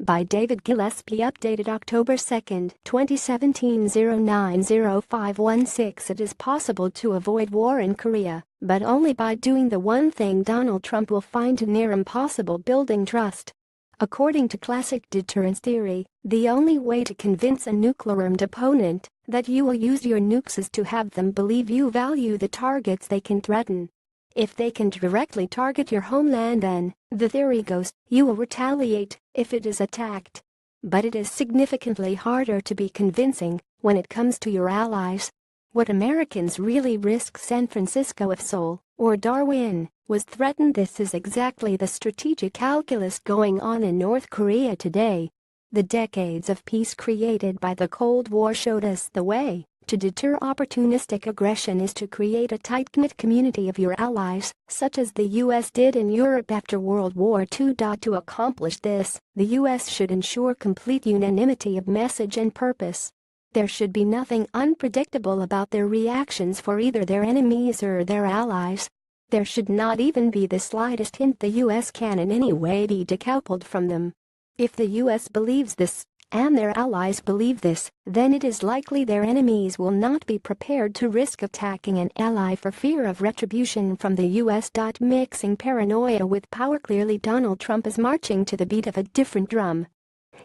By David Gillespie, updated October 2, 2017 090516. It is possible to avoid war in Korea, but only by doing the one thing Donald Trump will find near impossible: building trust. According to classic deterrence theory, the only way to convince a nuclear-armed opponent that you will use your nukes is to have them believe you value the targets they can threaten. If they can directly target your homeland, then, the theory goes, you will retaliate if it is attacked. But it is significantly harder to be convincing when it comes to your allies. Would Americans really risk San Francisco if Seoul or Darwin was threatened? This is exactly the strategic calculus going on in North Korea today. The decades of peace created by the Cold War showed us the way to deter opportunistic aggression is to create a tight-knit community of your allies, such as the U.S. did in Europe after World War II. To accomplish this, the U.S. should ensure complete unanimity of message and purpose. There should be nothing unpredictable about their reactions for either their enemies or their allies. There should not even be the slightest hint the U.S. can in any way be decoupled from them. If the U.S. believes this, and their allies believe this, then it is likely their enemies will not be prepared to risk attacking an ally for fear of retribution from the U.S. Mixing paranoia with power, clearly Donald Trump is marching to the beat of a different drum.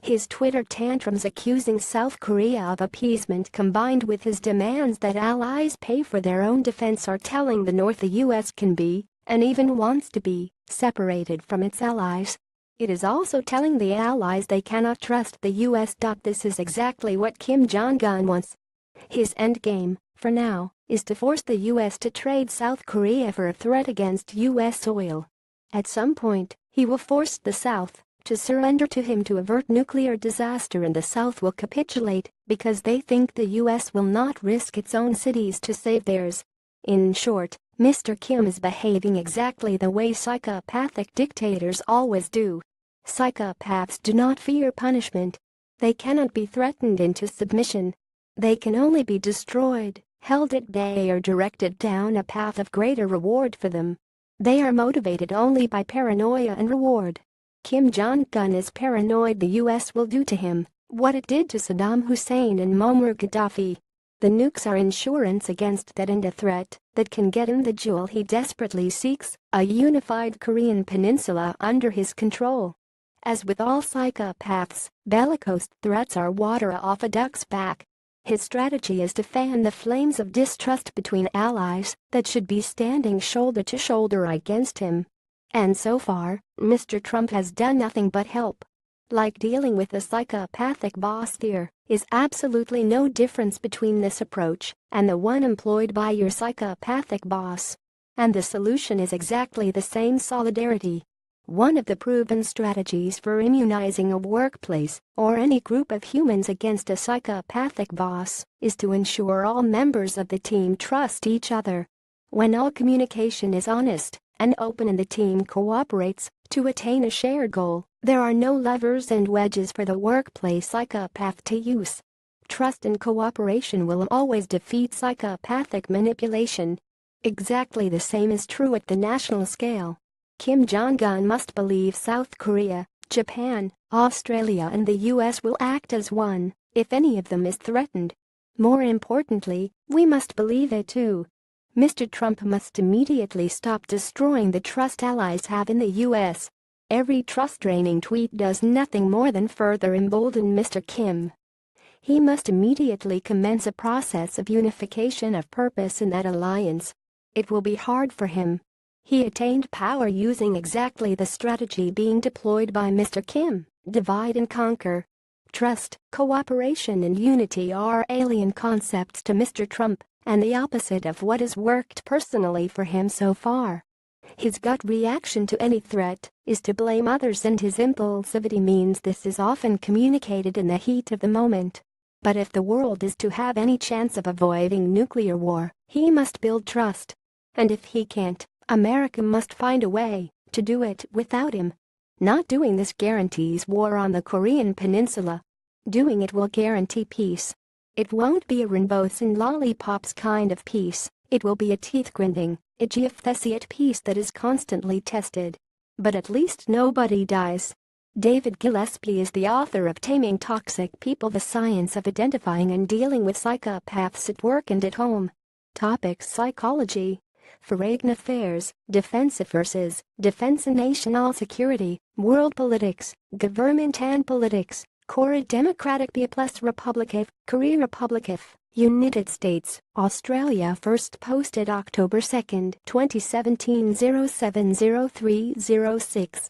His Twitter tantrums accusing South Korea of appeasement, combined with his demands that allies pay for their own defense, are telling the North the U.S. can be, and even wants to be, separated from its allies. It is also telling the allies they cannot trust the U.S. This is exactly what Kim Jong-un wants. His endgame, for now, is to force the U.S. to trade South Korea for a threat against U.S. oil. At some point, he will force the South to surrender to him to avert nuclear disaster, and the South will capitulate because they think the U.S. will not risk its own cities to save theirs. In short, Mr. Kim is behaving exactly the way psychopathic dictators always do. Psychopaths do not fear punishment. They cannot be threatened into submission. They can only be destroyed, held at bay, or directed down a path of greater reward for them. They are motivated only by paranoia and reward. Kim Jong-un is paranoid the U.S. will do to him what it did to Saddam Hussein and Muammar Gaddafi. The nukes are insurance against that, and a threat that can get him the jewel he desperately seeks, a unified Korean peninsula under his control. As with all psychopaths, bellicose threats are water off a duck's back. His strategy is to fan the flames of distrust between allies that should be standing shoulder to shoulder against him. And so far, Mr. Trump has done nothing but help. Like dealing with a psychopathic boss, there is absolutely no difference between this approach and the one employed by your psychopathic boss. And the solution is exactly the same: solidarity. One of the proven strategies for immunizing a workplace or any group of humans against a psychopathic boss is to ensure all members of the team trust each other. When all communication is honest and open and the team cooperates to attain a shared goal, there are no levers and wedges for the workplace psychopath to use. Trust and cooperation will always defeat psychopathic manipulation. Exactly the same is true at the national scale. Kim Jong-un must believe South Korea, Japan, Australia, and the U.S. will act as one if any of them is threatened. More importantly, we must believe it too. Mr. Trump must immediately stop destroying the trust allies have in the U.S. Every trust-draining tweet does nothing more than further embolden Mr. Kim. He must immediately commence a process of unification of purpose in that alliance. It will be hard for him. He attained power using exactly the strategy being deployed by Mr. Kim: divide and conquer. Trust, cooperation, and unity are alien concepts to Mr. Trump, and the opposite of what has worked personally for him so far. His gut reaction to any threat is to blame others, and his impulsivity means this is often communicated in the heat of the moment. But if the world is to have any chance of avoiding nuclear war, he must build trust. And if he can't, America must find a way to do it without him. Not doing this guarantees war on the Korean peninsula. Doing it will guarantee peace. It won't be a rainbows and lollipops kind of peace. It will be a teeth-grinding, itchy peace that is constantly tested. But at least nobody dies. David Gillespie is the author of Taming Toxic People: The Science of Identifying and Dealing with Psychopaths at Work and at Home. Topics: Psychology, Foreign Affairs, Defensive versus Defense and National Security, World Politics, Government and Politics, Core Democratic B plus Republicative, Korea Republicative, United States, Australia. First posted October 2, 2017. 070306.